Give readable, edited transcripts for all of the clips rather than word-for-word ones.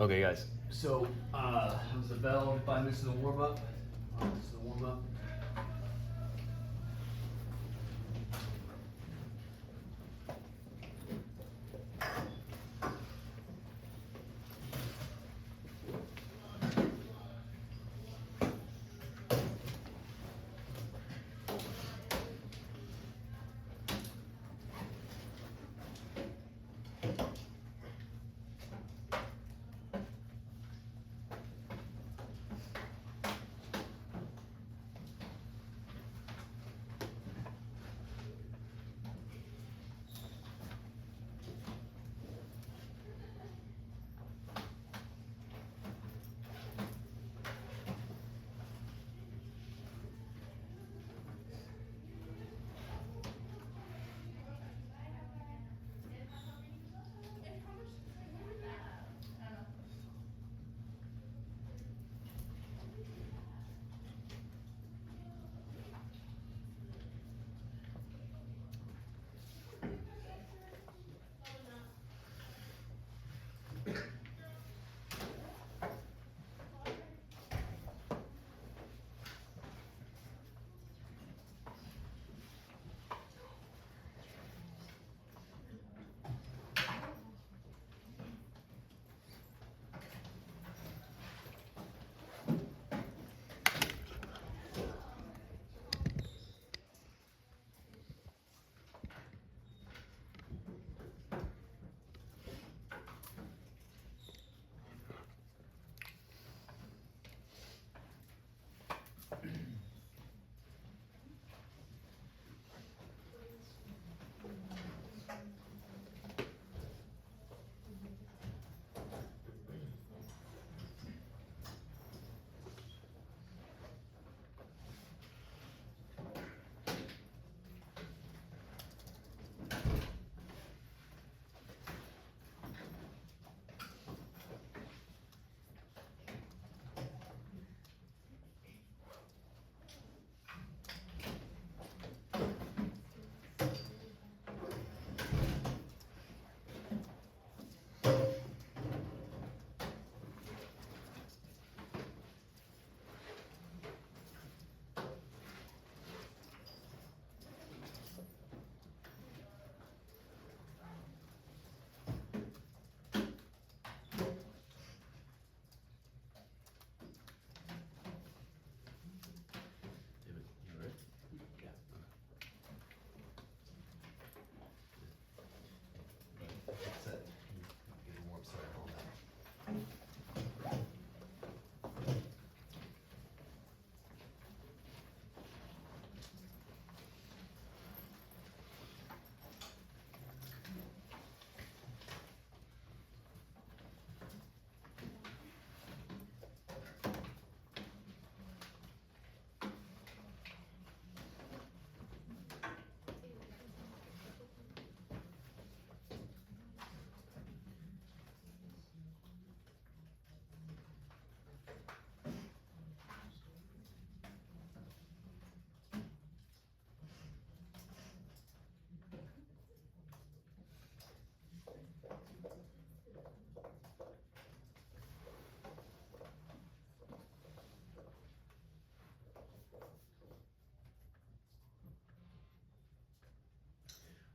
Okay, guys. So, that was the bell, 5 minutes of the warm up. This is the warm up.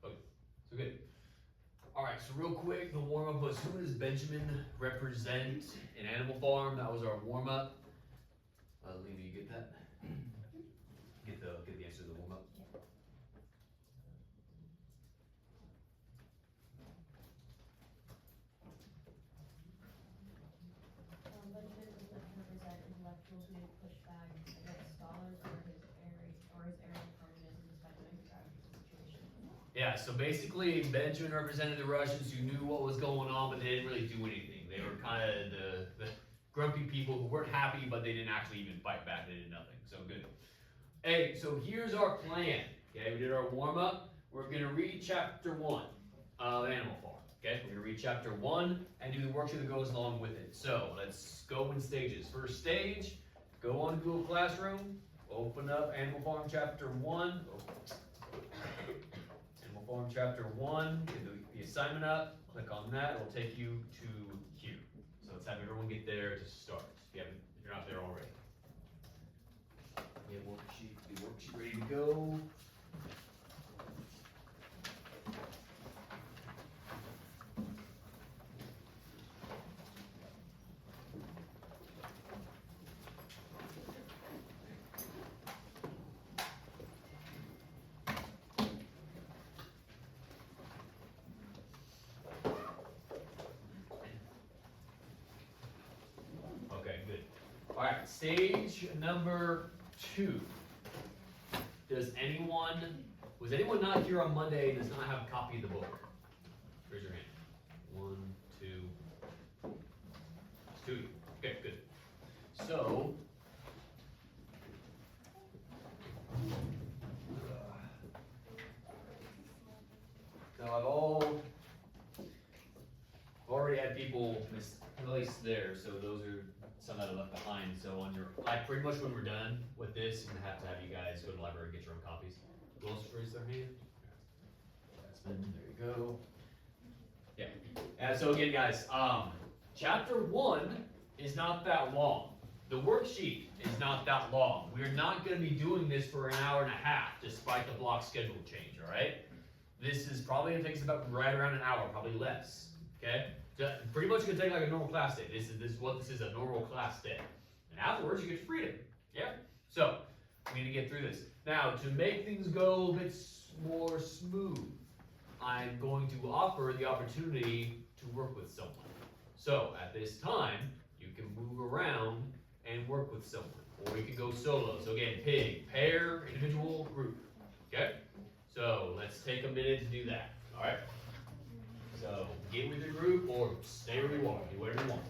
Okay, so good. All right, so real quick, the warm up was who does Benjamin represent in Animal Farm? That was our warm up. Lena, you get that? Get the answer to the warm up. Benjamin was meant to represent intellectuals who push back against scholars or his area of prominence despite the situation. Yeah, so basically Benjamin represented the Russians who knew what was going on, but they didn't really do anything. They were kind of the grumpy people who weren't happy, but they didn't actually even fight back. They did nothing. So good. Hey, so here's our plan. Okay, we did our warm up. We're gonna read chapter 1 of Animal Farm. Okay, we're gonna read chapter 1 and do the worksheet that goes along with it. So let's go in stages. First stage, go on Google Classroom, open up Animal Farm chapter 1. Animal Farm chapter 1, get the assignment up, click on that, it'll take you to here. So So let's have everyone get there to start. If you're not there already. Get worksheet ready to go. Okay, good. All right, stage number 2. Was anyone not here on Monday and does not have a copy of the book? Raise your hand. 1, 2. It's 2 of you. Okay, good. So, I've already had people misplaced there, so those are some that are left behind. So pretty much when we're done with this, I'm gonna have to have you guys go to the library and get your own copies. Who else raised their hand? Jasmine, there you go. Yeah. And so again, guys, chapter 1 is not that long. The worksheet is not that long. We're not going to be doing this for an hour and a half, despite the block schedule change. All right. This is probably going to take us about right around an hour, probably less. Okay. Pretty much going to take like a normal class day. This is a normal class day, and afterwards you get your freedom. Yeah. So we need to get through this. Now, to make things go a bit more smooth, I'm going to offer the opportunity to work with someone. So at this time, you can move around and work with someone, or you can go solo. So again, pig, pair, individual, group. Okay. So let's take a minute to do that. All right. So get with your group or stay where you are. Do whatever you want.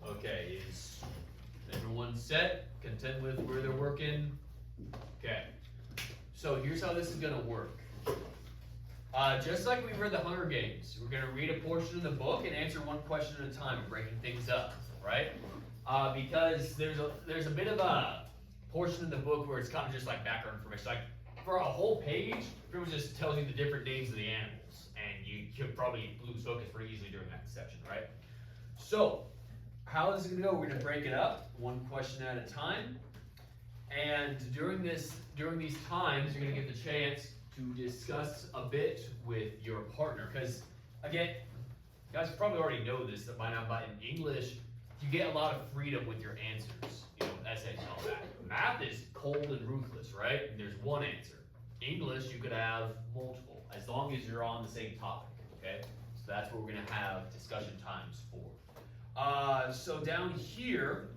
Okay, is everyone set? Content with where they're working? Okay. So here's how this is gonna work. Just like we read the Hunger Games, we're gonna read a portion of the book and answer one question at a time, breaking things up, right? Because there's a bit of a portion of the book where it's kind of just like background information. Like for a whole page, pretty much just tells you the different names of the animals, and you could probably lose focus pretty easily during that section, right? So how this is gonna go? We're gonna break it up one question at a time, and during these times, you're gonna get the chance to discuss a bit with your partner. Because again, you guys probably already know this by now, but in English, you get a lot of freedom with your answers. You know, essays and all that. Math is cold and ruthless, right? And there's one answer. English, you could have multiple, as long as you're on the same topic. Okay, so that's what we're gonna have discussion times for. So down here,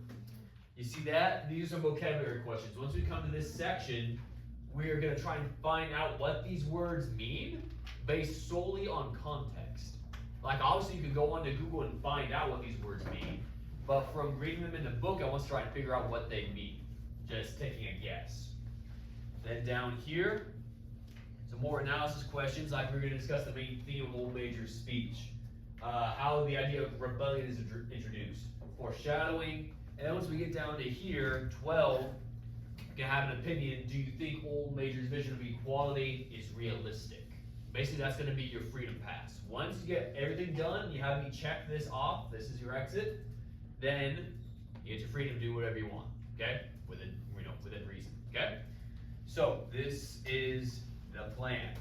you see that? These are vocabulary questions. Once we come to this section, we're going to try and find out what these words mean based solely on context. Like obviously you can go onto Google and find out what these words mean, but from reading them in the book, I want to try and figure out what they mean. Just taking a guess. Then down here, some more analysis questions, like we're going to discuss the main theme of Old Major's speech. How the idea of rebellion is introduced, foreshadowing, and then once we get down to here, 12, you can have an opinion. Do you think Old Major's vision of equality is realistic? Basically, that's going to be your freedom pass. Once you get everything done, you have me check this off. This is your exit. Then you get your freedom to do whatever you want. Okay, within reason. Okay. So this is the plan.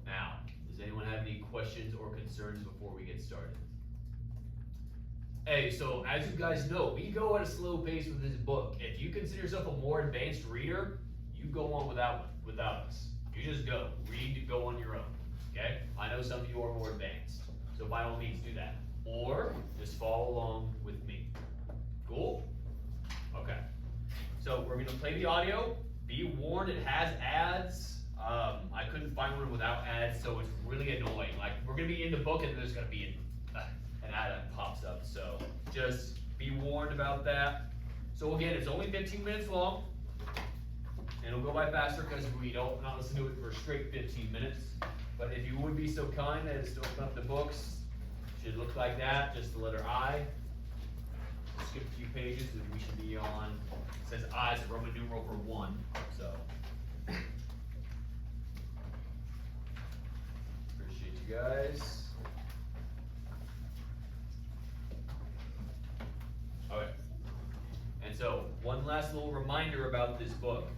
Now, does anyone have any questions or concerns before we get started? Hey, so as you guys know, we go at a slow pace with this book. If you consider yourself a more advanced reader, you go on without us. You just go. Read, go on your own. okay? I know some of you are more advanced, so by all means do that. Or just follow along with me. Cool? Okay. So we're gonna play the audio. Be warned, it has ads. I couldn't find one without ads, so it's really annoying. Like, we're gonna be in the book and there's gonna be an ad that pops up, so just be warned about that. So again, it's only 15 minutes long, and it'll go by faster because we don't not listen to it for a straight 15 minutes. But if you would be so kind as to open up the books, it should look like that, just the letter I. Skip a few pages and we should be on, it says I, it's a Roman numeral for 1, so. Appreciate you guys. Okay. And so, one last little reminder about this book.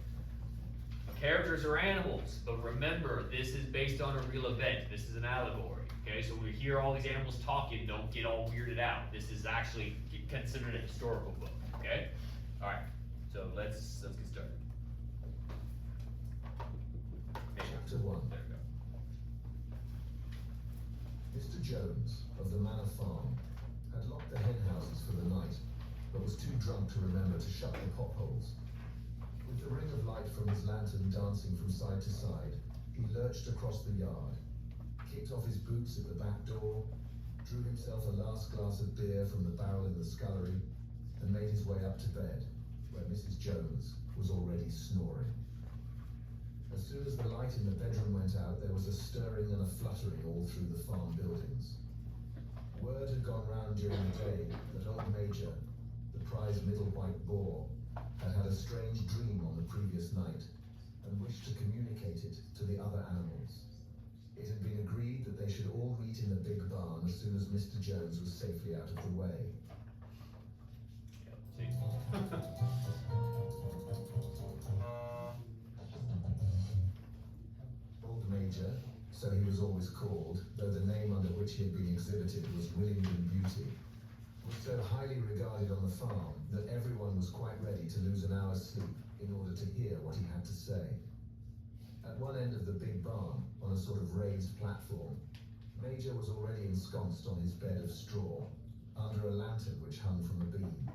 Characters are animals, but remember, this is based on a real event. This is an allegory, okay? So when we hear all these animals talking, don't get all weirded out. This is actually considered a historical book, okay? All right, so let's get started. Chapter 1. There we go. Mr. Jones, of the Manor Farm, had locked the hen houses for the night, but was too drunk to remember to shut the potholes. With the ring of light from his lantern dancing from side to side, he lurched across the yard, kicked off his boots at the back door, drew himself a last glass of beer from the barrel in the scullery, and made his way up to bed, where Mrs. Jones was already snoring. As soon as the light in the bedroom went out, there was a stirring and a fluttering all through the farm buildings. Word had gone round during the day that old Major, the prize middle white boar, had a strange dream on the previous night and wished to communicate it to the other animals. It had been agreed that they should all meet in the big barn as soon as Mr. Jones was safely out of the way. Old Major, so he was always called, though the name under which he had been exhibited was Willingdon Beauty, was so highly regarded on the farm that everyone was quite ready to lose an hour's sleep in order to hear what he had to say. At one end of the big barn, on a sort of raised platform, Major was already ensconced on his bed of straw, under a lantern which hung from a beam.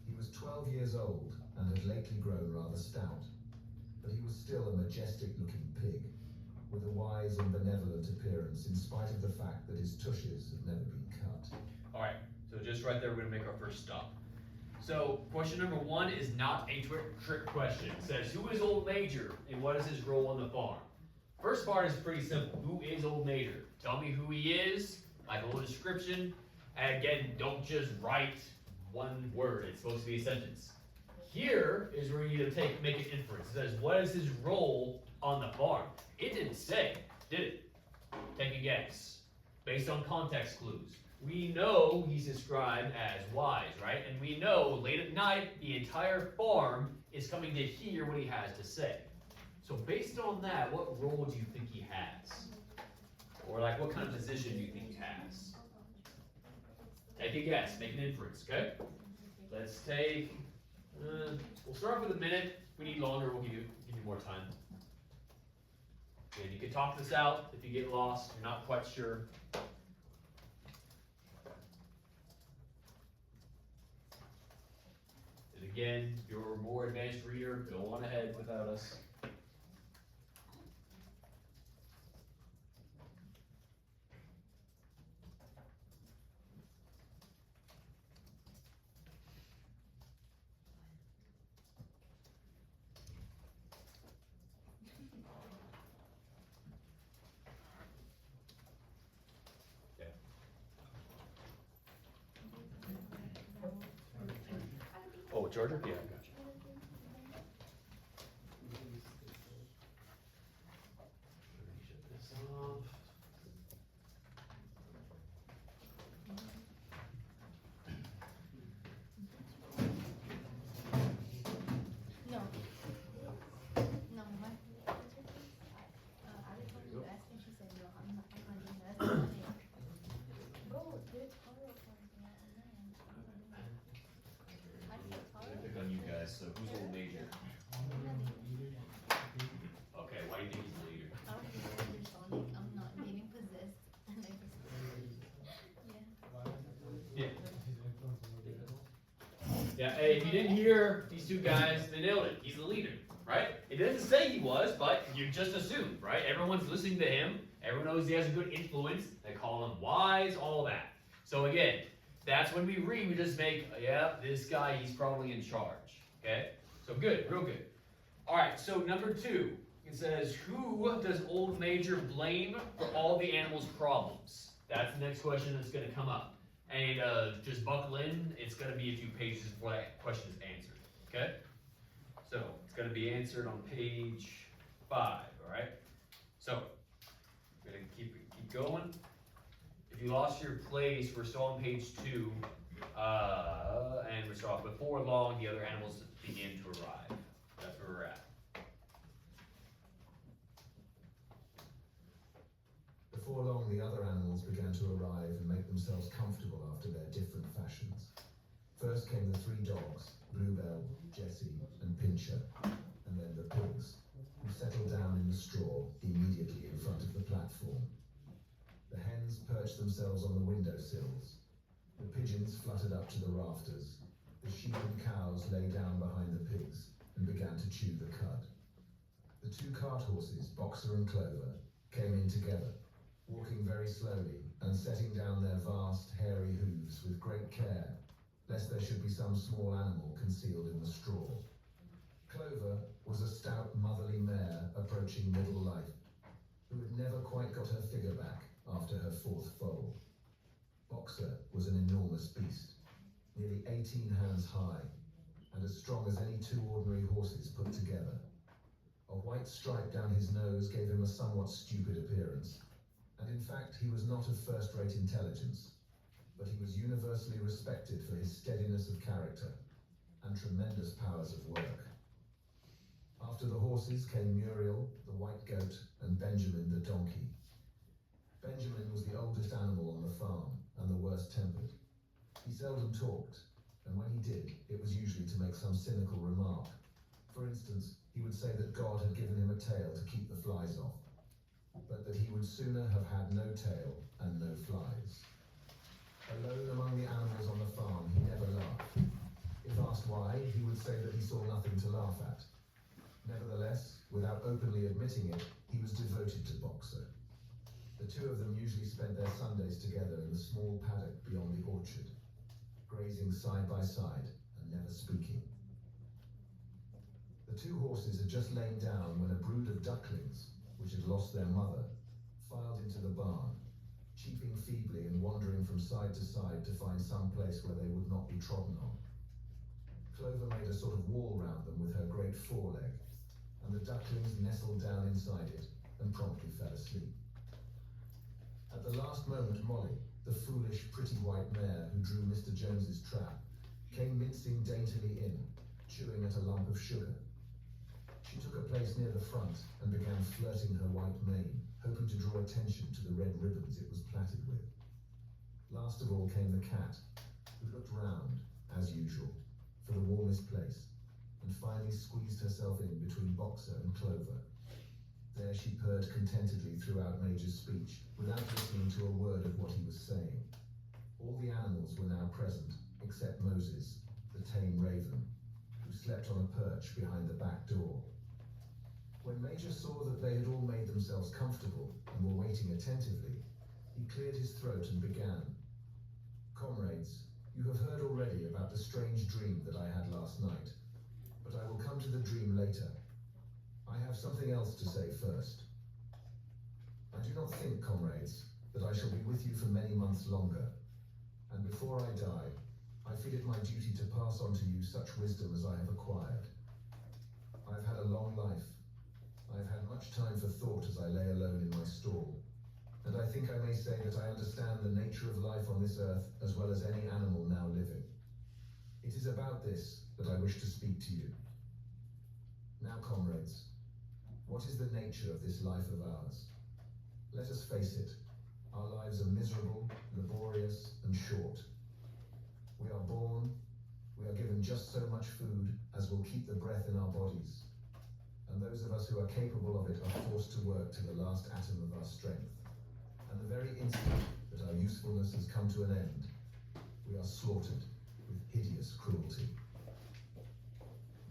He was 12 years old and had lately grown rather stout, but he was still a majestic-looking pig, with a wise and benevolent appearance in spite of the fact that his tushes had never been cut. All right, so just right there, we're gonna make our first stop. So question number 1 is not a trick question. It says, who is Old Major and what is his role on the farm? First part is pretty simple. Who is Old Major? Tell me who he is, like a little description. And again, don't just write one word. It's supposed to be a sentence. Here is where you need to make an inference. It says, what is his role on the farm? It didn't say, did it? Take a guess. Based on context clues. We know he's described as wise, right? And we know late at night, the entire farm is coming to hear what he has to say. So based on that, what role do you think he has? Or like, what kind of position do you think he has? Take a guess, make an inference, okay? Let's take, we'll start with a minute. If we need longer, we'll give you more time. And you can talk this out if you get lost, you're not quite sure. And again, if you're a more advanced reader, go on ahead without us. Oh, charger? Yeah, I got you. Shut this off. No. No, my. I was going to ask and she said, no, I'm not doing that. Bro, there's Taro for me. I said Taro. Pick on you guys. Yeah, hey, if you didn't hear these two guys, they nailed it. He's the leader, right? It doesn't say he was, but you just assume, right? Everyone's listening to him. Everyone knows he has a good influence. They call him wise, all that. So again, that's when we read, we just make, yeah, this guy, he's probably in charge, okay? So good, real good. All right, so number 2, it says, who does Old Major blame for all the animals' problems? That's the next question that's going to come up. And just buckle in, it's going to be a few pages before that question is answered, okay? So, it's going to be answered on page 5, all right? So, we're going to keep going. If you lost your place, we're still on page 2, and we're still off. Before long, the other animals begin to arrive. That's where we're at. Before long, the other animals began to arrive and make themselves comfortable after their different fashions. First came the 3 dogs, Bluebell, Jessie, and Pincher, and then the pigs, who settled down in the straw immediately in front of the platform. The hens perched themselves on the windowsills. The pigeons fluttered up to the rafters. The sheep and cows lay down behind the pigs and began to chew the cud. The 2 cart horses, Boxer and Clover, came in together, walking very slowly and setting down their vast, hairy hooves with great care, lest there should be some small animal concealed in the straw. Clover was a stout, motherly mare approaching middle life, who had never quite got her figure back after her 4th foal. Boxer was an enormous beast, nearly 18 hands high, and as strong as any 2 ordinary horses put together. A white stripe down his nose gave him a somewhat stupid appearance, and in fact he was not of first-rate intelligence, but he was universally respected for his steadiness of character and tremendous powers of work. After the horses came Muriel, the white goat, and Benjamin the donkey. Benjamin was the oldest animal on the farm and the worst-tempered. He seldom talked, and when he did, it was usually to make some cynical remark. For instance, he would say that God had given him a tail to keep the flies off, but that he would sooner have had no tail and no flies. Alone among the animals on the farm, he never laughed. If asked why, he would say that he saw nothing to laugh at. Nevertheless, without openly admitting it, he was devoted to Boxer. The 2 of them usually spent their Sundays together in the small paddock beyond the orchard, grazing side by side and never speaking. The 2 horses had just lain down when a brood of ducklings, which had lost their mother, filed into the barn, cheeping feebly and wandering from side to side to find some place where they would not be trodden on. Clover made a sort of wall round them with her great foreleg, and the ducklings nestled down inside it and promptly fell asleep. At the last moment, Molly, the foolish, pretty white mare who drew Mr. Jones's trap, came mincing daintily in, chewing at a lump of sugar. She took a place near the front and began flirting her white mane, hoping to draw attention to the red ribbons it was plaited with. Last of all came the cat, who looked round, as usual, for the warmest place, and finally squeezed herself in between Boxer and Clover. There she purred contentedly throughout Major's speech, without listening to a word of what he was saying. All the animals were now present, except Moses, the tame raven, who slept on a perch behind the back door. When Major saw that they had all made themselves comfortable and were waiting attentively, he cleared his throat and began. Comrades, you have heard already about the strange dream that I had last night, but I will come to the dream later. I have something else to say first. I do not think, comrades, that I shall be with you for many months longer, and before I die, I feel it my duty to pass on to you such wisdom as I have acquired. I have had a long life. I have had much time for thought as I lay alone in my stall, and I think I may say that I understand the nature of life on this earth as well as any animal now living. It is about this that I wish to speak to you. Now, comrades, what is the nature of this life of ours? Let us face it, our lives are miserable, laborious, and short. We are born, we are given just so much food as will keep the breath in our bodies, and those of us who are capable of it are forced to work to the last atom of our strength. And the very instant that our usefulness has come to an end, we are slaughtered with hideous cruelty.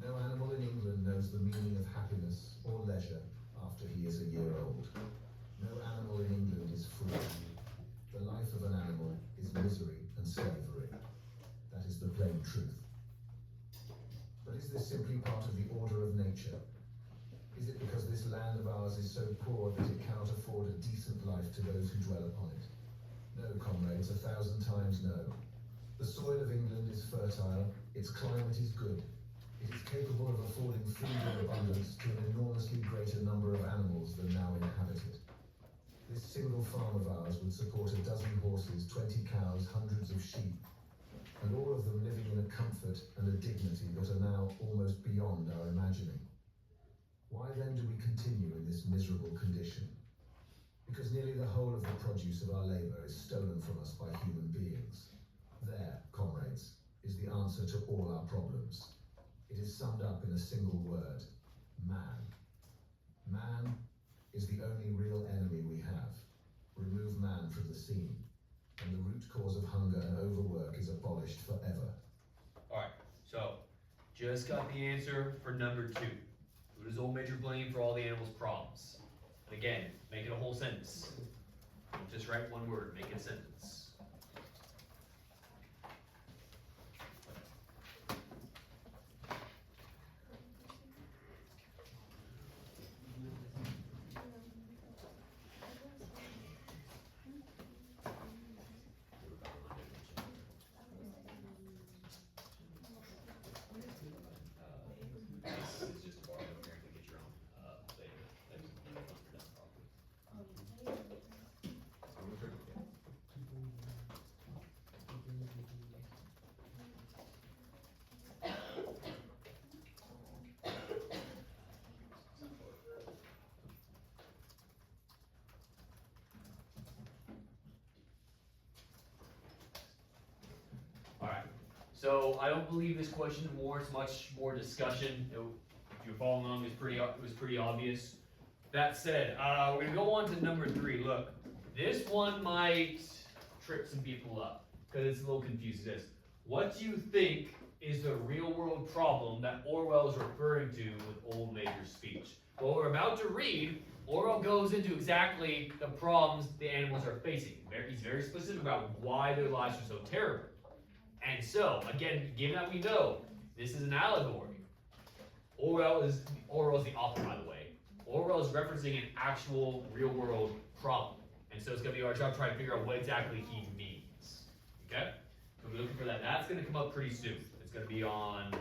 No animal in England knows the meaning of happiness or leisure after he is a year old. No animal in England is free. The life of an animal is misery and slavery. That is the plain truth. But is this simply part of the order of nature? Is it because this land of ours is so poor that it cannot afford a decent life to those who dwell upon it? No, comrades, 1,000 times no. The soil of England is fertile, its climate is good. It is capable of affording food in abundance to an enormously greater number of animals than now inhabit it. This single farm of ours would support a dozen horses, 20 cows, hundreds of sheep, and all of them living in a comfort and a dignity that are now almost beyond our imagining. Why then do we continue in this miserable condition? Because nearly the whole of the produce of our labour is stolen from us by human beings. There, comrades, is the answer to all our problems. It is summed up in a single word: man. Man is the only real enemy we have. Remove man from the scene, and the root cause of hunger and overwork is abolished forever. Alright, so just got the answer for number 2. Who does Old Major blame for all the animals' problems? And again, make it a whole sentence. Don't just write one word, make it a sentence. This is just a bar, apparently get your own later. That's done properly. Alright, so I don't believe this question warrants much more discussion. If you're following along, it was pretty obvious. That said, we're gonna go on to number 3. Look, this one might trip some people up because it's a little confusing. This, what do you think is the real world problem that Orwell is referring to with Old Major's speech? Well, we're about to read. Orwell goes into exactly the problems the animals are facing. He's very specific about why their lives are so terrible. And so, again, given that we know this is an allegory, Orwell's the author, by the way. Orwell is referencing an actual real-world problem. And so it's going to be our job to try to figure out what exactly he means. Okay? So we're looking for that. That's going to come up pretty soon. It's going to be on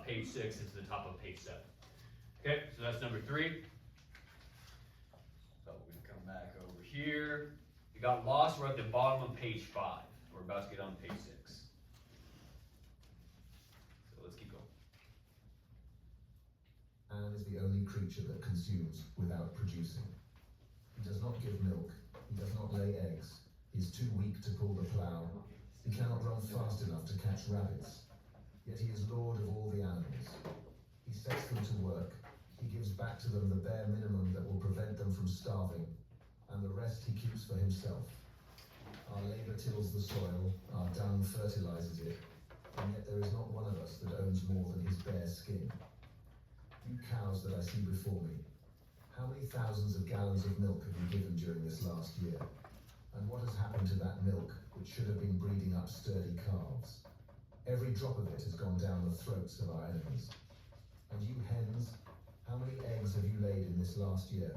page 6 into the top of page 7. Okay, so that's number 3. So we're going to come back over here. We got lost. We're at the bottom of page 5. We're about to get on page 6. Let's keep going. Man is the only creature that consumes without producing. He does not give milk. He does not lay eggs. He is too weak to pull the plough. He cannot run fast enough to catch rabbits. Yet he is lord of all the animals. He sets them to work. He gives back to them the bare minimum that will prevent them from starving, and the rest he keeps for himself. Our labour tills the soil, our dung fertilizes it, and yet there is not one of us that owns more than his bare skin. You cows that I see before me, how many thousands of gallons of milk have you given during this last year? And what has happened to that milk, which should have been breeding up sturdy calves? Every drop of it has gone down the throats of our enemies. And you hens, how many eggs have you laid in this last year?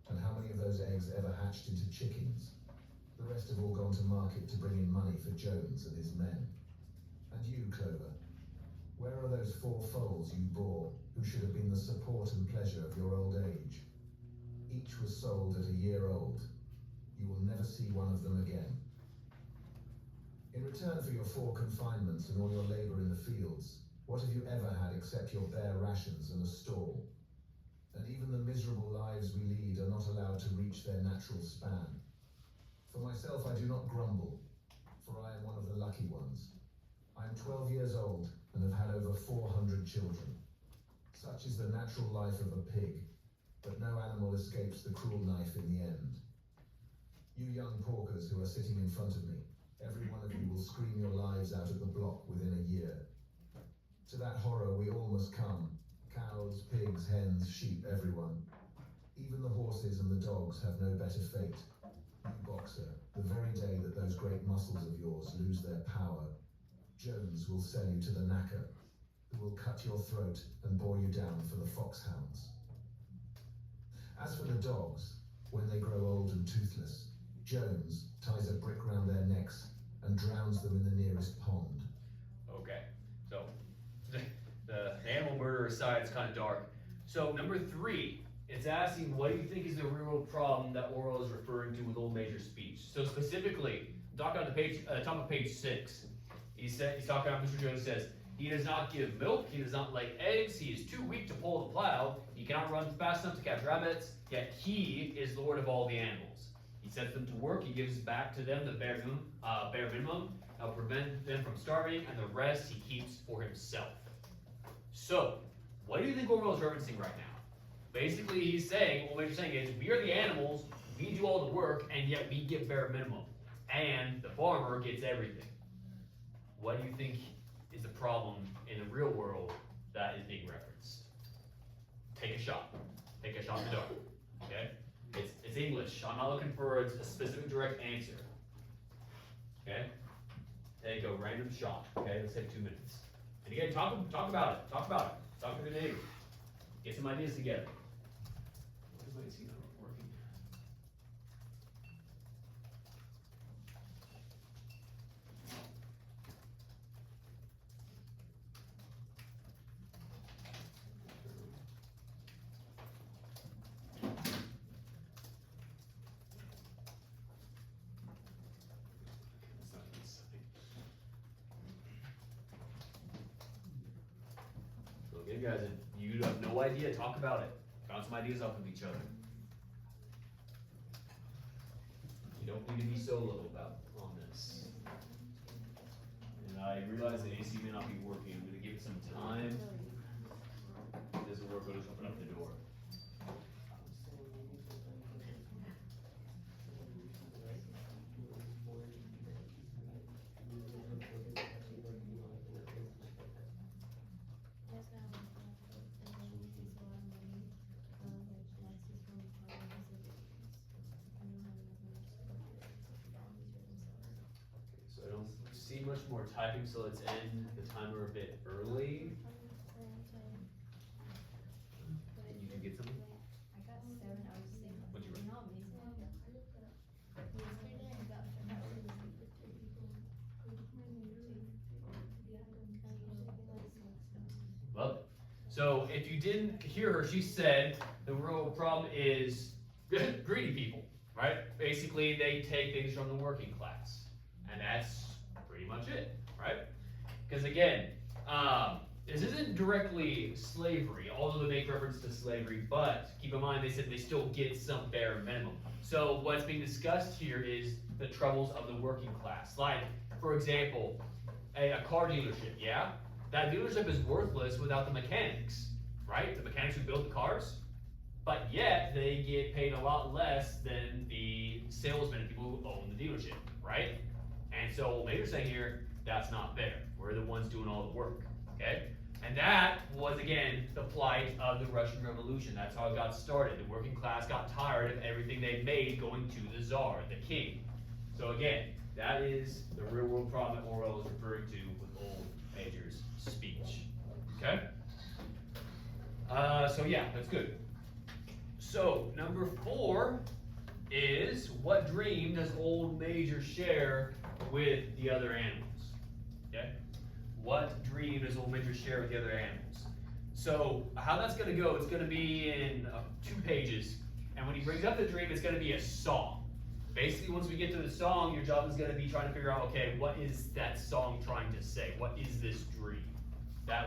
And how many of those eggs ever hatched into chickens? The rest have all gone to market to bring in money for Jones and his men. And you, Clover, where are those 4 foals you bore, who should have been the support and pleasure of your old age? Each was sold at a year old. You will never see one of them again. In return for your 4 confinements and all your labour in the fields, what have you ever had except your bare rations and a stall? And even the miserable lives we lead are not allowed to reach their natural span. For myself, I do not grumble, for I am one of the lucky ones. I am 12 years old and have had over 400 children. Such is the natural life of a pig, but no animal escapes the cruel knife in the end. You young porkers who are sitting in front of me, every one of you will scream your lives out of the block within a year. To that horror we all must come, Cows, pigs, hens, sheep, everyone. Even the horses and the dogs have no better fate. You boxer, the very day that those great muscles of yours lose their power, Jones will sell you to the knacker, who will cut your throat and bore you down for the foxhounds. As for the dogs, when they grow old and toothless, Jones ties a brick round their necks and drowns them in the nearest pond. Okay, so the animal murder aside, it's kind of dark. So number 3, it's asking, what do you think is the real world problem that Orwell is referring to with Old Major's speech? So specifically, talking on the page, top of page 6, he's talking about Mr. Jones says, he does not give milk, he does not lay eggs, he is too weak to pull the plow, he cannot run fast enough to catch rabbits, yet he is lord of all the animals. He sets them to work, he gives back to them the bare minimum, will prevent them from starving, and the rest he keeps for himself. So, what do you think Orwell is referencing right now? Basically, he's saying, what he's saying is, we are the animals, we do all the work, and yet we get bare minimum. And the farmer gets everything. What do you think is the problem in the real world that is being referenced? Take a shot. Take a shot in the dark. Okay? It's English. I'm not looking for a specific direct answer. Okay? Take a random shot. Okay? Let's take 2 minutes. And again, talk about it. Talk about it. Talk to the neighbor. Get some ideas together. Everybody see that working? So again, guys, if you have no idea, talk about it. Bounce some ideas off of each other. You don't need to be solo on this. And I realize the AC may not be working. I'm going to give it some time. If it doesn't work, I'll just open up the door. So I don't see much more typing, so let's end the timer a bit early. You can get something? I got 7 out of 6. What'd you write? Love it. So if you didn't hear her, she said the real problem is greedy people, right? Basically, they take things from the working class. And that's pretty much it, right? Because again, this isn't directly slavery, although they make reference to slavery, but keep in mind they said they still get some bare minimum. So what's being discussed here is the troubles of the working class. Like, for example, a car dealership, yeah? That dealership is worthless without the mechanics, right? The mechanics who build the cars, but yet they get paid a lot less than the salesmen and people who own the dealership, right? And so what Major's saying here, that's not fair. We're the ones doing all the work, okay? And that was, again, the plight of the Russian Revolution. That's how it got started. The working class got tired of everything they made going to the Tsar, the king. So again, that is the real world problem that Orwell is referring to with Old Major's speech, okay? So yeah, that's good. So number 4 is, what dream does Old Major share with the other animals? Okay? What dream does Old Major share with the other animals? So how that's going to go, it's going to be in 2 pages. And when he brings up the dream, it's going to be a song. Basically, once we get to the song, your job is going to be trying to figure out, okay, what is that song trying to say? What is this dream?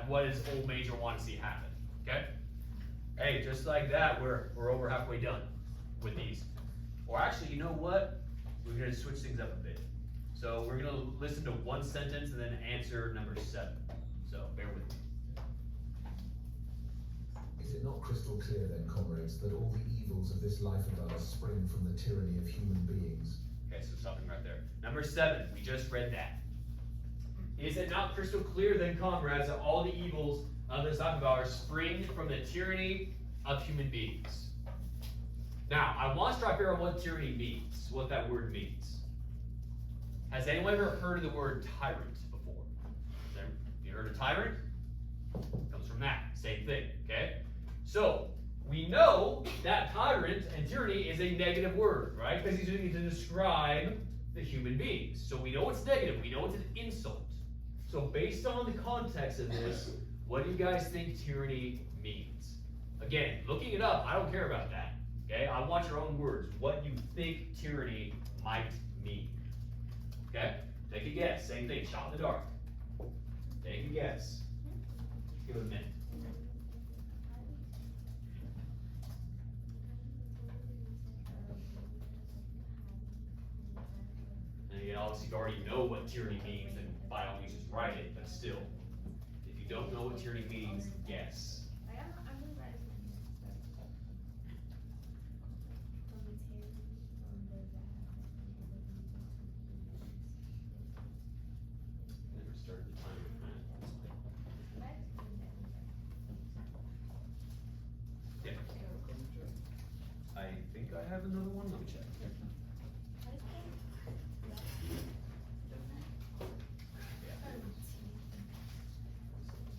What does Old Major want to see happen? Okay? Hey, just like that, we're over halfway done with these. Or actually, you know what? We're going to switch things up a bit. So we're going to listen to one sentence and then answer number 7. So bear with me. Is it not crystal clear then, comrades, that all the evils of this life of ours spring from the tyranny of human beings? Okay, so stopping right there. Number 7, we just read that. Is it not crystal clear then, comrades, that all the evils let's talk about are spring from the tyranny of human beings. Now, I want to try to figure out what tyranny means, what that word means. Has anyone ever heard of the word tyrant before? You heard of tyrant? Comes from that, same thing, okay? So, we know that tyrant and tyranny is a negative word, right? Because he's using it to describe the human beings. So we know it's negative, we know it's an insult. So based on the context of this, what do you guys think tyranny means? Again, looking it up, I don't care about that. Okay, I want your own words. What you think tyranny might mean. Okay, take a guess. Same thing, shot in the dark. Take a guess. Give it a minute. And again, obviously you already know what tyranny means, and by all means just write it, but still. If you don't know what tyranny means, guess. Never started the timer. Yeah. I think I have another one. Let me check.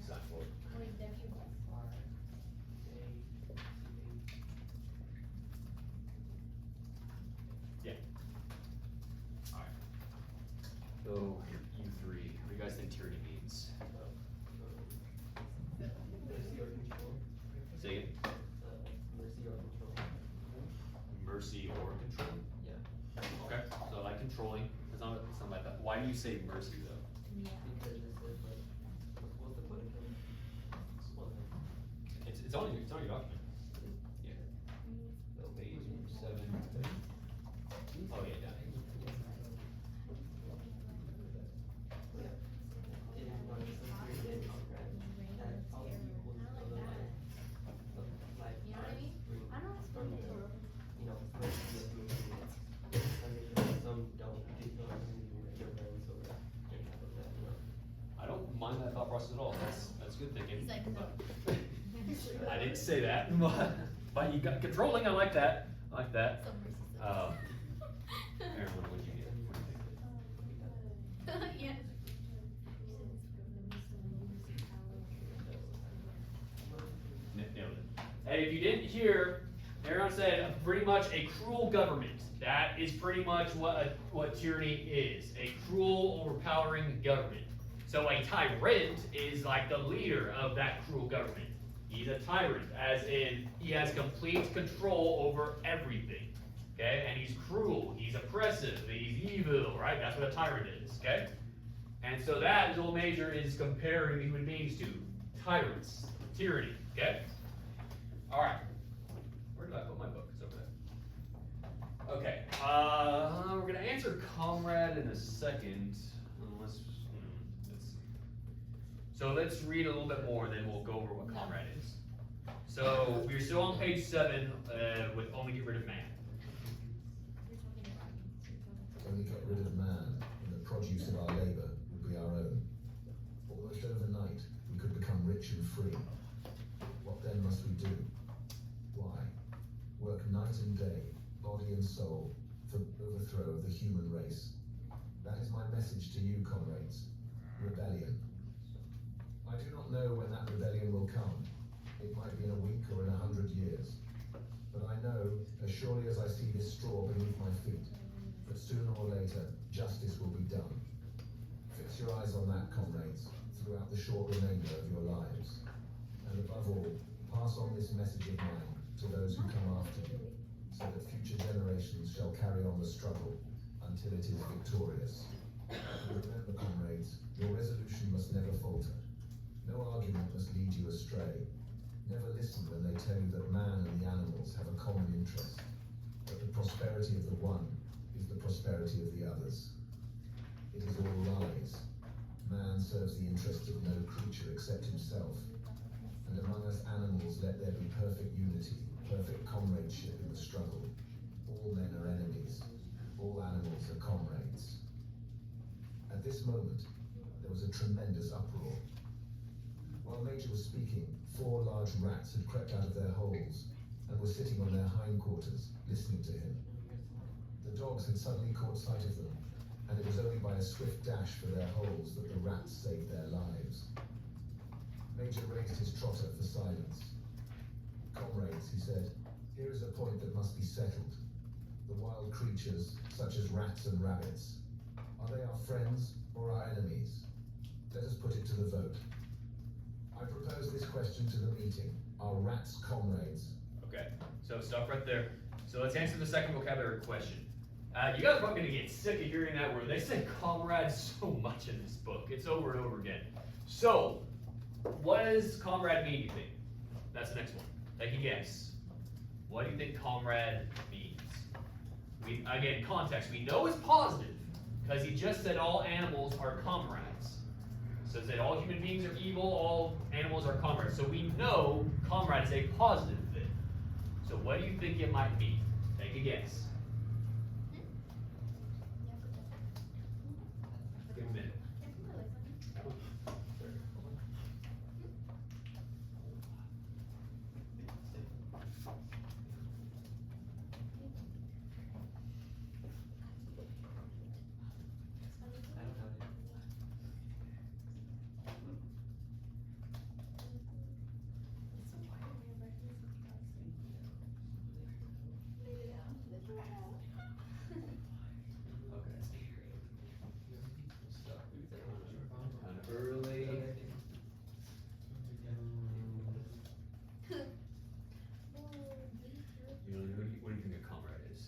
Sign for it. Yeah. Alright. So, you three, what do you guys think tyranny means? Say it. Mercy or control? Yeah. Okay, so I like controlling. It's not like that. Why do you say mercy though? Because it says like, what's the point? It's on your document. Yeah. So page 7. Oh yeah, down here. It is one of the created contract that all people on the line of life from the, mercy of human beings. Some don't take on their brains over and half of that, I don't mind that thought process at all. That's good thinking. He's like, no. But I didn't say that, but you got controlling. I like that. I like that. Aaron, what did you get? What do you think? Yeah. Nailed it. Hey, if you didn't hear, Aaron said pretty much a cruel government. That is pretty much what tyranny is. A cruel, overpowering government. So a tyrant is like the leader of that cruel government. He's a tyrant, as in he has complete control over everything. Okay? And he's cruel, he's oppressive, he's evil, right? That's what a tyrant is, okay? And so that Joel Major is comparing human beings to tyrants, tyranny, okay? Alright. Where did I put my book? It's over there. Okay. We're gonna answer Comrade in a second. Let's see. So let's read a little bit more, and then we'll go over what Comrade is. So we're still on page 7 with only get rid of man. When we get rid of man, and the produce of our labour will be our own. Almost overnight, we could become rich and free. What then must we do? Why? Work night and day, body and soul, for overthrow of the human race. That is my message to you, comrades. Rebellion. I do not know when that rebellion will come. It might be in a week or in 100 years. But I know, as surely as I see this straw beneath my feet, that sooner or later, justice will be done. Fix your eyes on that, comrades, throughout the short remainder of your lives. And above all, pass on this message of mine to those who come after you, so that future generations shall carry on the struggle until it is victorious. Remember, comrades, your resolution must never falter. No argument must lead you astray. Never listen when they tell you that man and the animals have a common interest, that the prosperity of the one is the prosperity of the others. It is all lies. Man serves the interests of no creature except himself. And among us animals let there be perfect unity, perfect comradeship in the struggle. All men are enemies. All animals are comrades. At this moment, there was a tremendous uproar. While Major was speaking, 4 large rats had crept out of their holes and were sitting on their hindquarters, listening to him. The dogs had suddenly caught sight of them, and it was only by a swift dash for their holes that the rats saved their lives. Major raised his trotter for silence. Comrades, he said, here is a point that must be settled. The wild creatures, such as rats and rabbits, are they our friends or our enemies? Let us put it to the vote. I propose this question to the meeting. Are rats comrades? Okay, so stop right there. So let's answer the second vocabulary question. You guys are probably going to get sick of hearing that word. They say comrade so much in this book. It's over and over again. So, what does comrade mean, you think? That's the next one. Take a guess. What do you think comrade means? Again, context. We know it's positive, because he just said all animals are comrades. So it said all human beings are evil, all animals are comrades. So we know comrade is a positive thing. So what do you think it might mean? Take a guess. Give a minute. I don't have it. Kind of early. What do you think a comrade is?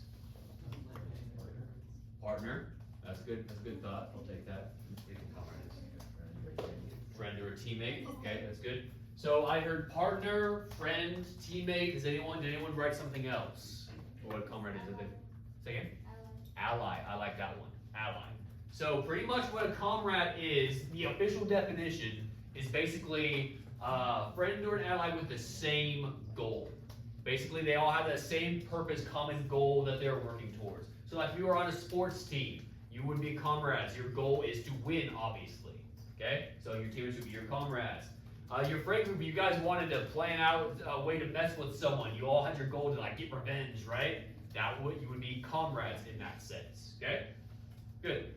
Partner. That's good. That's a good thought. I'll take that. What do you think comrade is? Friend or a teammate. Okay, that's good. So I heard partner, friend, teammate. Did anyone write something else? Or what a comrade is? Say again? Ally. I like that one. Ally. So pretty much what a comrade is, the official definition is basically a friend or an ally with the same goal. Basically, they all have that same purpose, common goal that they're working towards. So like if you were on a sports team, you would be comrades. Your goal is to win, obviously. Okay? So your teammates would be your comrades. Your friend group, you guys wanted to plan out a way to mess with someone. You all had your goal to like get revenge, right? You would be comrades in that sense. Okay? Good.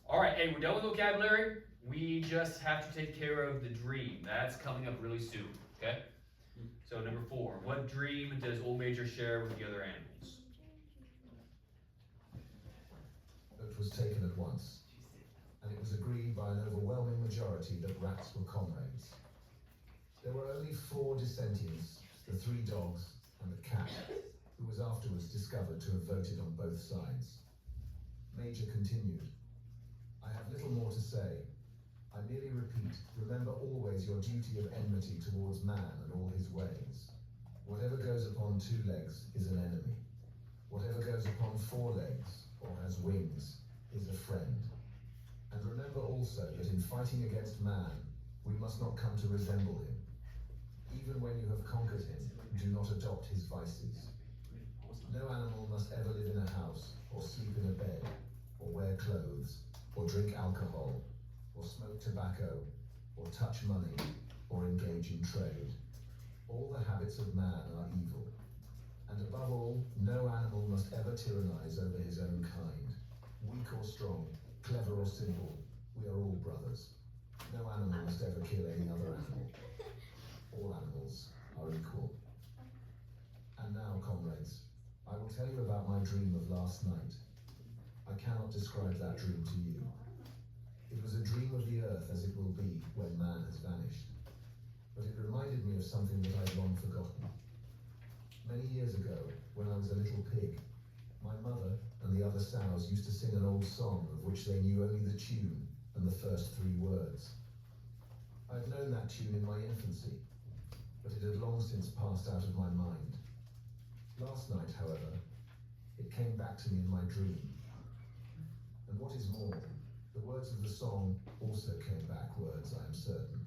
All right, hey, we're done with vocabulary. We just have to take care of the dream. That's coming up really soon, okay? So number 4, what dream does Old Major share with the other animals? Vote was taken at once, and it was agreed by an overwhelming majority that rats were comrades. There were only 4 dissentients, the 3 dogs and the cat, who was afterwards discovered to have voted on both sides. Major continued. I have little more to say. I merely repeat, remember always your duty of enmity towards man and all his ways. Whatever goes upon 2 legs is an enemy. Whatever goes upon 4 legs, or has wings, is a friend. And remember also that in fighting against man, we must not come to resemble him. Even when you have conquered him, do not adopt his vices. No animal must ever live in a house, or sleep in a bed, or wear clothes, or drink alcohol, or smoke tobacco, or touch money, or engage in trade. All the habits of man are evil. And above all, no animal must ever tyrannize over his own kind. Weak or strong, clever or simple, we are all brothers. No animal must ever kill any other animal. All animals are equal. And now, comrades, I will tell you about my dream of last night. I cannot describe that dream to you. It was a dream of the earth as it will be when man has vanished. But it reminded me of something that I'd long forgotten. Many years ago, when I was a little pig, my mother and the other sows used to sing an old song of which they knew only the tune and the first 3 words. I'd known that tune in my infancy, but it had long since passed out of my mind. Last night, however, it came back to me in my dream. And what is more, the words of the song also came back, words, I am certain,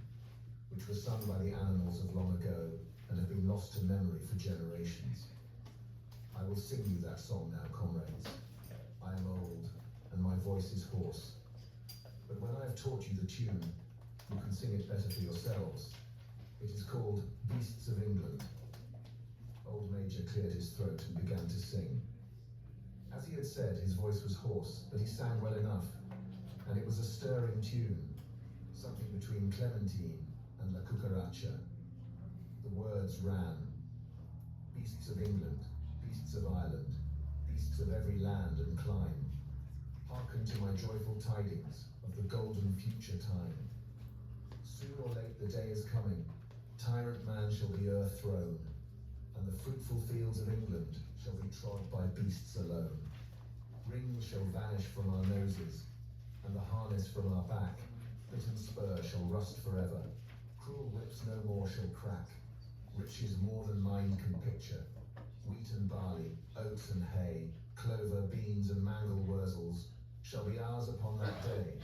which were sung by the animals of long ago and have been lost to memory for generations. I will sing you that song now, comrades. I am old, and my voice is hoarse. But when I have taught you the tune, you can sing it better for yourselves, It is called Beasts of England. Old Major cleared his throat and began to sing. As he had said, his voice was hoarse, but he sang well enough, and it was a stirring tune, something between Clementine and La Cucaracha. The words ran: beasts of England, beasts of Ireland, beasts of every land and clime, hearken to my joyful tidings of the golden future time. Soon or late the day is coming, tyrant man shall be o'erthrown, and the fruitful fields of England shall be trod by beasts alone. Rings shall vanish from our noses, and the harness from our back, bit and spur shall rust forever, cruel whips no more shall crack, riches more than mind can picture, wheat and barley, oats and hay, clover, beans and mangel wurzels, shall be ours upon that day.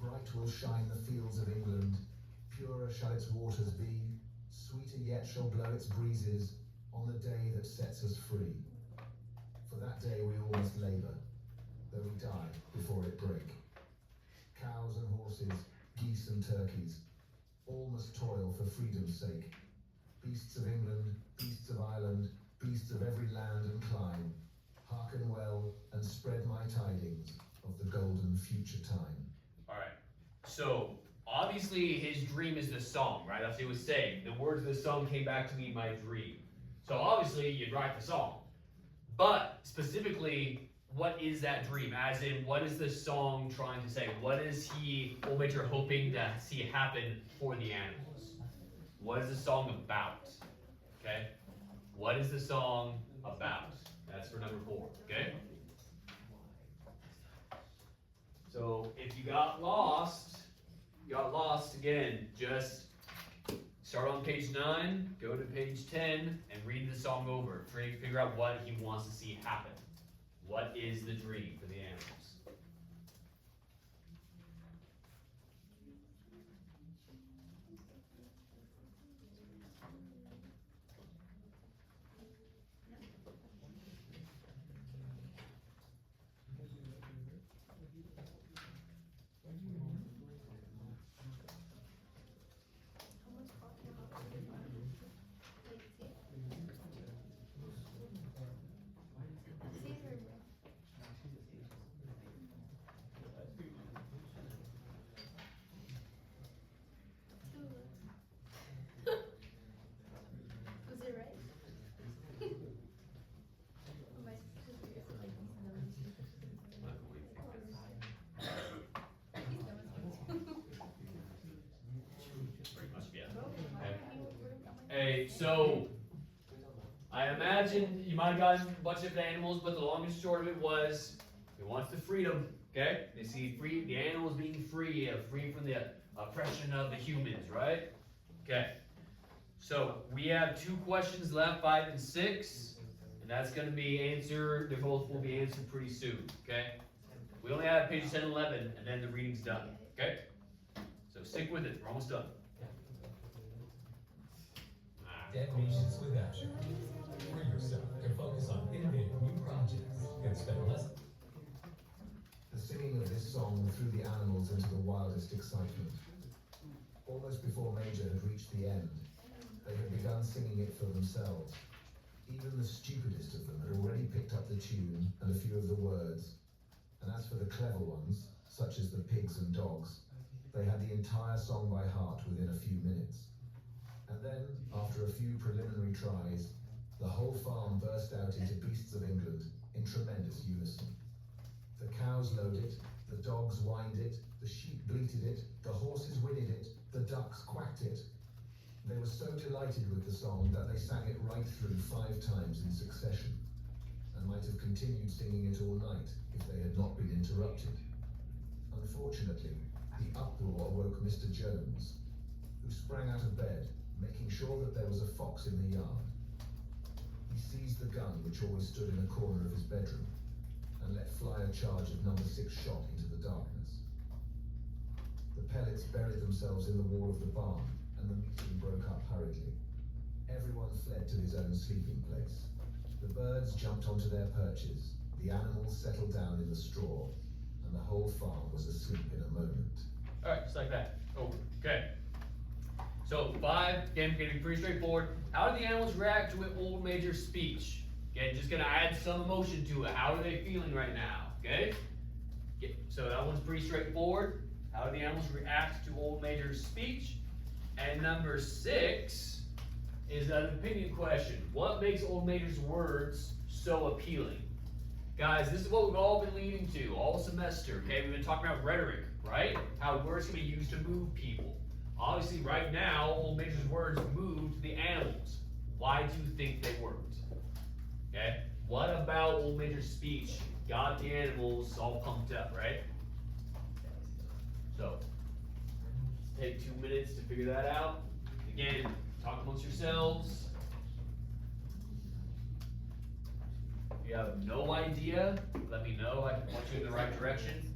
Bright will shine the fields of England, purer shall its waters be, sweeter yet shall blow its breezes, on the day that sets us free. For that day we all must labour, though we die before it break. Cows and horses, geese and turkeys, all must toil for freedom's sake. Beasts of England, beasts of Ireland, beasts of every land and clime, hearken well and spread my tidings of the golden future time. Alright, so obviously his dream is the song, right? That's what he was saying. The words of the song came back to me in my dream. So obviously you'd write the song. But specifically, what is that dream? As in, what is the song trying to say? What is Old Major hoping to see happen for the animals? What is the song about? Okay? What is the song about? That's for number 4, okay? So if you got lost again, just start on page 9, go to page 10, and read the song over. Try to figure out what he wants to see happen. What is the dream for the animals? Hey, so I imagine you might have gotten a bunch of animals, but the long and short of it was he wants the freedom. Okay, they see the animals being free, free from the oppression of the humans, right? Okay, so we have 2 questions left, 5 and 6, and that's going to be answered. They both will be answered pretty soon. Okay, we only have page 10 and 11, and then the reading's done. Okay, so stick with it. We're almost done. Detonations with action. Free yourself and focus on innovative new projects and spend less. The singing of this song threw the animals into the wildest excitement. Almost before Major had reached the end, they had begun singing it for themselves. Even the stupidest of them had already picked up the tune and a few of the words, and as for the clever ones, such as the pigs and dogs, they had the entire song by heart within a few minutes. And then, after a few preliminary tries, the whole farm burst out into Beasts of England in tremendous unison. The cows lowed it, the dogs whined it, the sheep bleated it, the horses whinnied it, the ducks quacked it. They were so delighted with the song that they sang it right through 5 times in succession, and might have continued singing it all night if they had not been interrupted. Unfortunately, the uproar awoke Mr. Jones, who sprang out of bed, making sure that there was a fox in the yard. He seized the gun which always stood in a corner of his bedroom and let fly a charge of number 6 shot into the darkness. The pellets buried themselves in the wall of the barn and the meeting broke up hurriedly. Everyone fled to his own sleeping place. The birds jumped onto their perches, the animals settled down in the straw, and the whole farm was asleep in a moment. Alright, just like that. Over. Okay. So 5, again, gonna be pretty straightforward. How do the animals react to an old major's speech? Again, just gonna add some emotion to it. How are they feeling right now? Okay? So that one's pretty straightforward. How do the animals react to old major's speech? And number 6 is an opinion question. What makes old major's words so appealing? Guys, this is what we've all been leading to all semester, okay? We've been talking about rhetoric, right? How words can be used to move people. Obviously, right now, old major's words moved the animals. Why do you think they worked? Okay? What about old major's speech got the animals all pumped up, right? So, take 2 minutes to figure that out. Again, talk amongst yourselves. If you have no idea, let me know. I can point you in the right direction.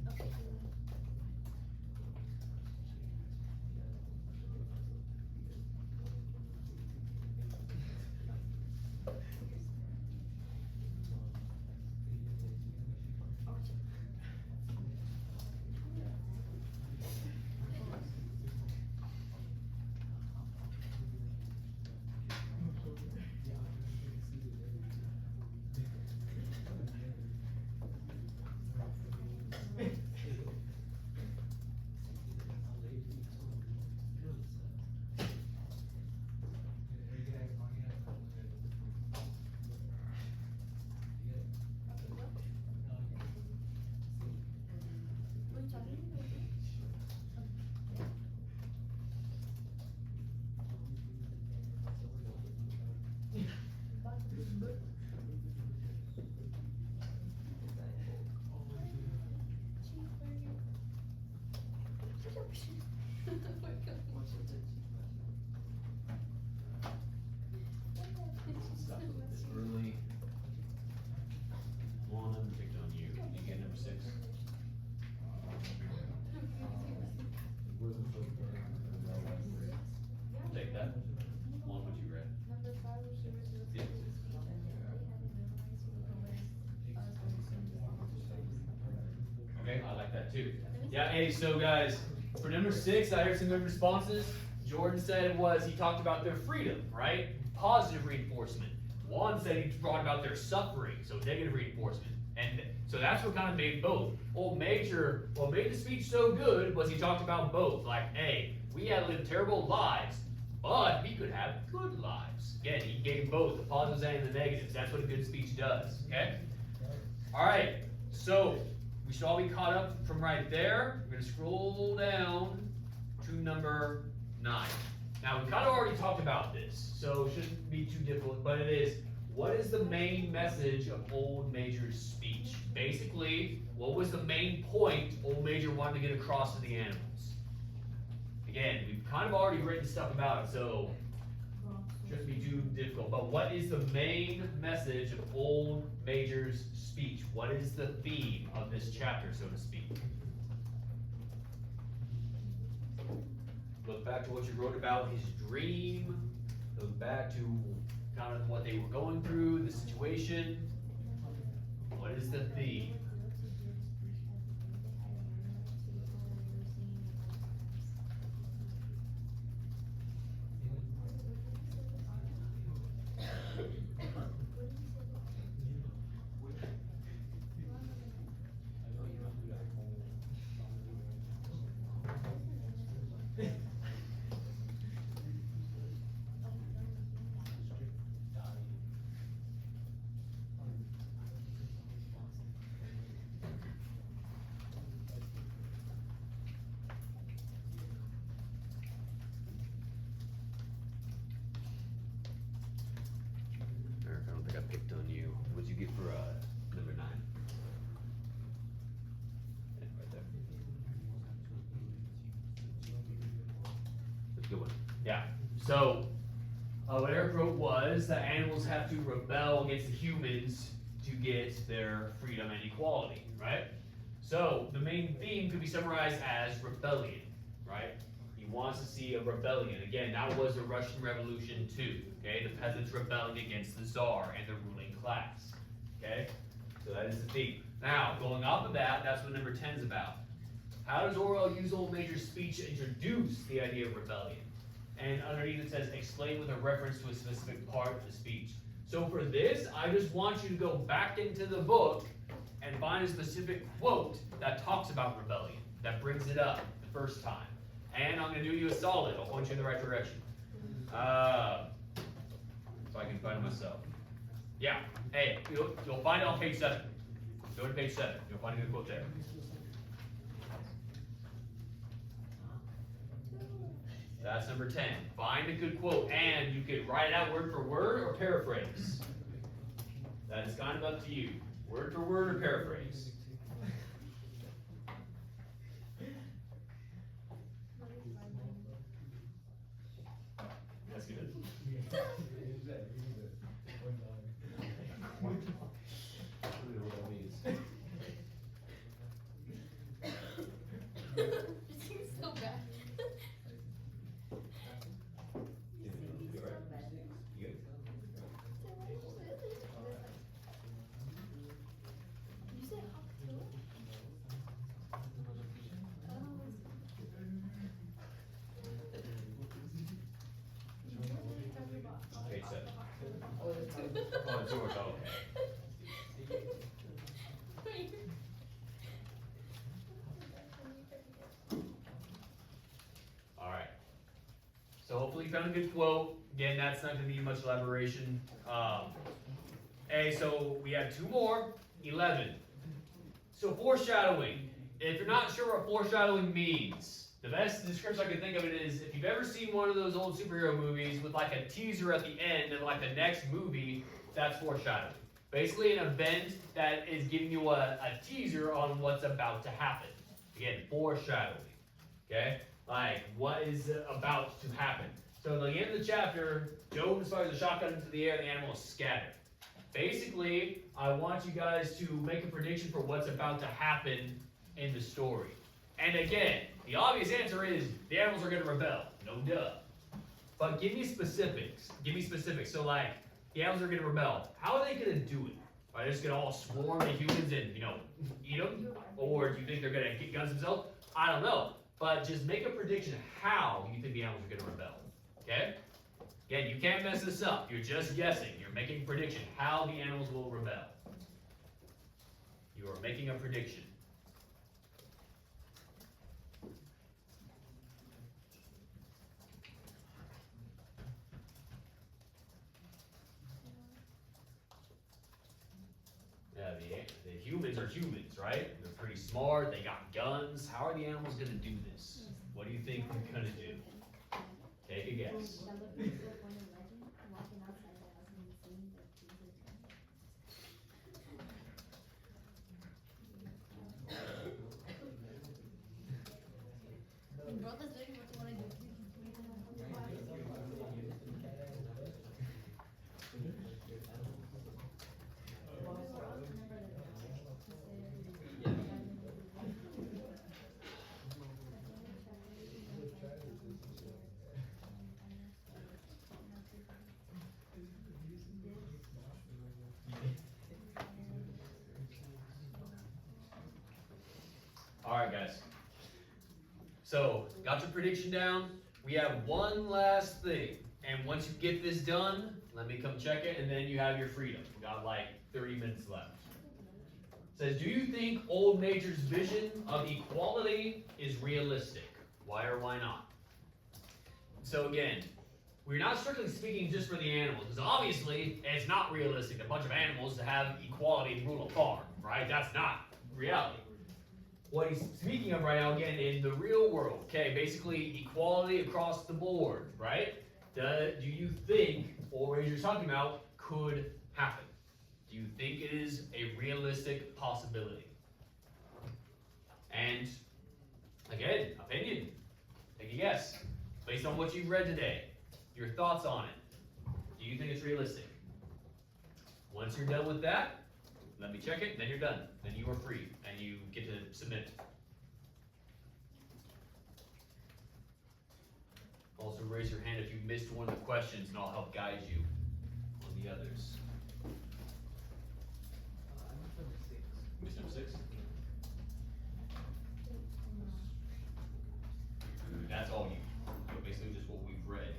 Stop this early. One, picked on you. You get number 6. I'll take that. One, what you read. Number 5 was she was Yeah. Okay, I like that too. Yeah, hey, so guys, for number 6, I heard some good responses. Jordan said he talked about their freedom, right? Positive reinforcement. Juan said he brought about their suffering, so negative reinforcement. And so that's what kind of made both. Old Major, what made the speech so good was he talked about both. Like, hey, we had to live terrible lives, but we could have good lives. Again, he gave both the positives and the negatives. That's what a good speech does, okay? All right, so we should all be caught up from right there. We're gonna scroll down to number 9. Now, we kind of already talked about this, so it shouldn't be too difficult, but it is, what is the main message of Old Major's speech? Basically, what was the main point Old Major wanted to get across to the animals? Again, we've kind of already written stuff about it, so it shouldn't be too difficult, but what is the main message of Old Major's speech? What is the theme of this chapter, so to speak? Look back to what you wrote about his dream. Look back to kind of what they were going through, the situation. What is the theme? Eric, I don't think I picked on you. What'd you get for number 9? Yeah, right there. That's a good one. Yeah. So, what Eric wrote was that animals have to rebel against the humans to get their freedom and equality, right? So, the main theme could be summarized as rebellion, right? He wants to see a rebellion. Again, that was the Russian Revolution too, okay? The peasants rebelling against the Tsar and the ruling class, okay? So that is the theme. Now, going off of that, that's what number 10 is about. How does Orwell use Old Major's speech to introduce the idea of rebellion? and underneath it says explain with a reference to a specific part of the speech. So for this, I just want you to go back into the book and find a specific quote that talks about rebellion, that brings it up the first time. And I'm going to do you a solid. I'll point you in the right direction. If I can find myself. Yeah. Hey, you'll find it on page 7. Go to page 7. You'll find a good quote there. That's number 10. Find a good quote, and you can write it out word for word or paraphrase. That is kind of up to you. Word for word or paraphrase. That's good. It seems so bad. You said hawk too? Page 7. Oh, it's fine. Oh, it's yours. Oh, okay. Alright. So hopefully you found a good quote. Again, that's not going to need much elaboration. Hey, so we have 2 more. 11. So foreshadowing. If you're not sure what foreshadowing means, the best description I can think of it is if you've ever seen one of those old superhero movies with like a teaser at the end of like the next movie, that's foreshadowing. Basically an event that is giving you a teaser on what's about to happen. Again, foreshadowing. Okay? Like, what is about to happen? So at the end of the chapter, Job fires a shotgun into the air, the animal is scattered. Basically, I want you guys to make a prediction for what's about to happen in the story. And again, the obvious answer is the animals are going to rebel. No duh. But give me specifics. Give me specifics. So like, the animals are going to rebel. How are they going to do it? Are they just going to all swarm the humans and, eat them? Or do you think they're going to get guns themselves? I don't know. But just make a prediction how you think the animals are going to rebel. Okay? Again, you can't mess this up. You're just guessing. You're making a prediction how the animals will rebel. You are making a prediction. Yeah, the humans are humans, right? They're pretty smart. They got guns. How are the animals going to do this? What do you think they're going to do? Take a guess. Bro, that's doing what you want to do. Alright, guys. So, got your prediction down. We have one last thing. And once you get this done, let me come check it, and then you have your freedom. We got like 30 minutes left. It says, do you think old nature's vision of equality is realistic? Why or why not? So again, we're not strictly speaking just for the animals, because obviously it's not realistic. A bunch of animals to have equality and rule a farm, right? That's not reality. What he's speaking of right now, again, in the real world, okay, basically equality across the board, right? Do you think, or as you're talking about, could happen? Do you think it is a realistic possibility? And, again, opinion. Take a guess. Based on what you've read today, your thoughts on it. Do you think it's realistic? Once you're done with that, let me check it, then you're done. Then you are free, and you get to submit it. Also raise your hand if you missed one of the questions, and I'll help guide you on the others. Missed number 6? That's all you. Basically just what we've read.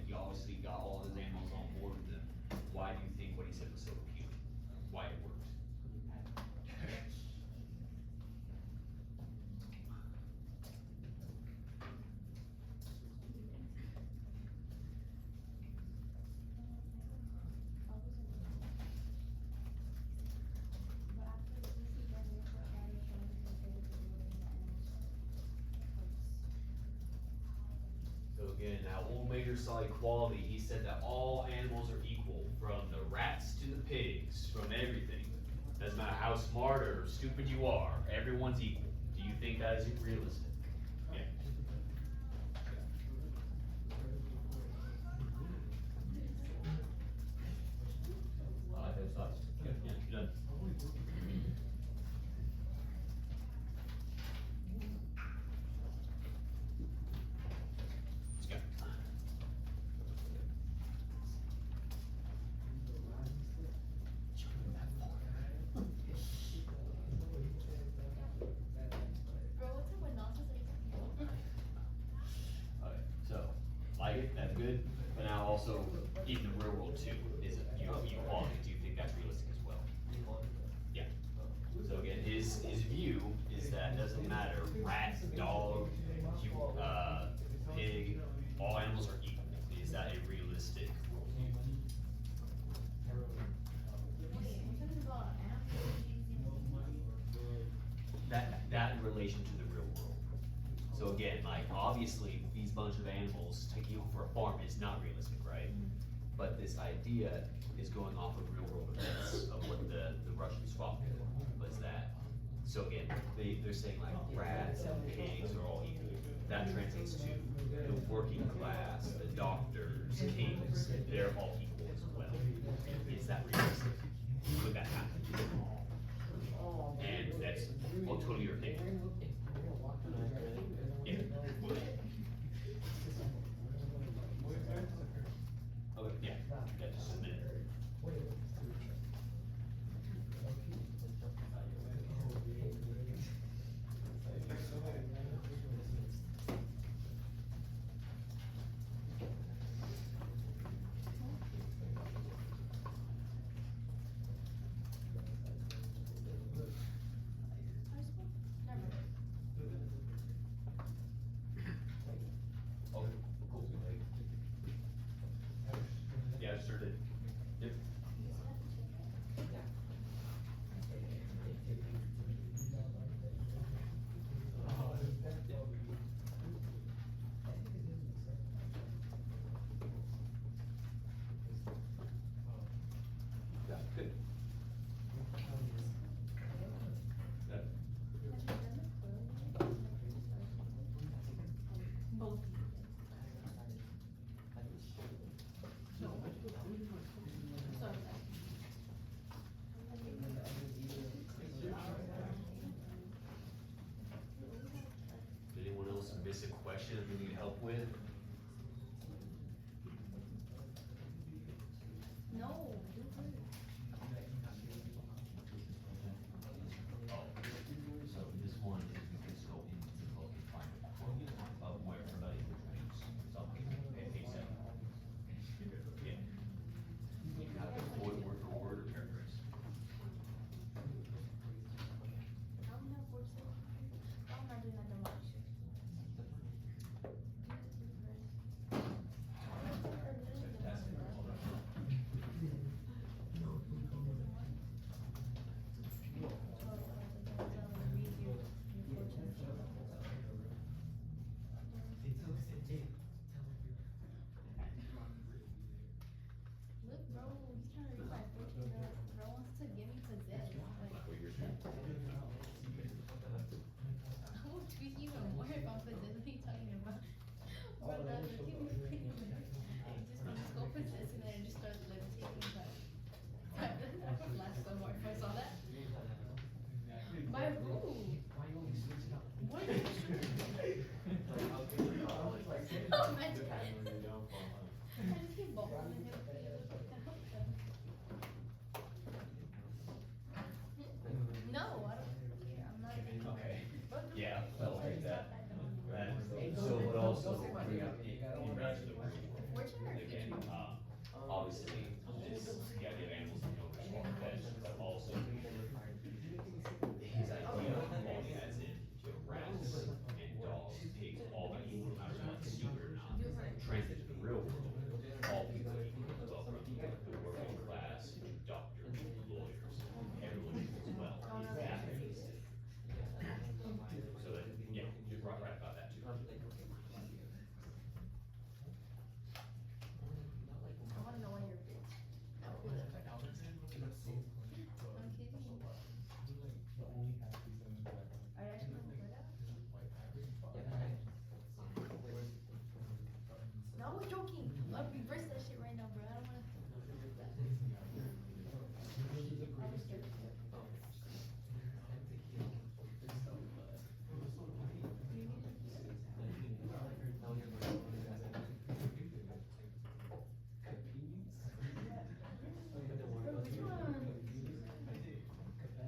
again, now old Major saw equality. He said that all animals are equal, from the rats to the pigs, from everything. Doesn't matter how smart or stupid you are, everyone's equal. Do you think that is realistic? Yeah. I like those thoughts. Good. Yeah, you're done. Let's go. Bro, what's up with nonsense that you Okay, so, like it, that's good, but now also, in the real world too, is equality, do you think that's realistic as well? Yeah. So again, his view is that it doesn't matter, rat, dog, pig, all animals are equal. Is that a realistic worldview? That in relation to the real world. So again, like, obviously, these bunch of animals taking over for a farm is not realistic, right? But this idea is going off of real world events of what the Russians fought was that. So again, they're saying like rats and pigs are all equal. That translates to the working class, the doctors, kings, they're all equal as well. Is that realistic? Could that happen? And that's, well, totally your opinion. Yeah. Okay, yeah, just a minute. Okay, cool. Yeah, I sure did. Yep. Yeah, good. Yeah. Both. Did anyone else miss a question that they need help with? No. Oh, so this one is we just go into the book and find a quote of where somebody attributes something, and page 7. Yeah. You have to quote it word for word or paraphrase. I'm not forced to. I'm not doing that much.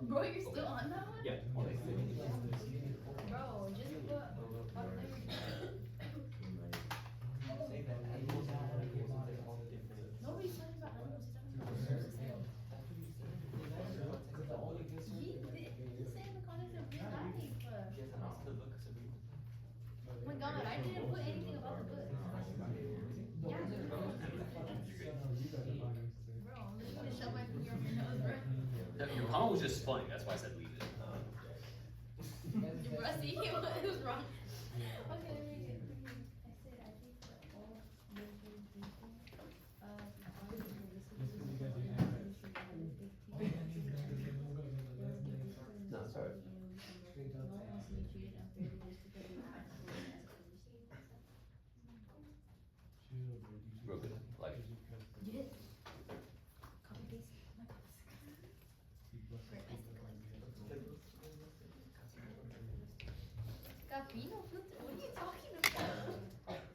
Bro, you're still on that one? Yeah. Bro, just put up there. Say that animals are animals, they're all different. Nobody's talking about animals, he's talking about He said in the comments of real life. Yes, and also the book Sabrina. Oh my god, I didn't put anything about the book. Yeah, bro, I'm just gonna shove my finger up your nose, bro. Your comment was just funny, that's why I said leave it. Rusty, it was wrong. Okay, let me get I said, I think for all major people, No, sorry. Real good. Like it. Yes. Copy paste. My Capino filter.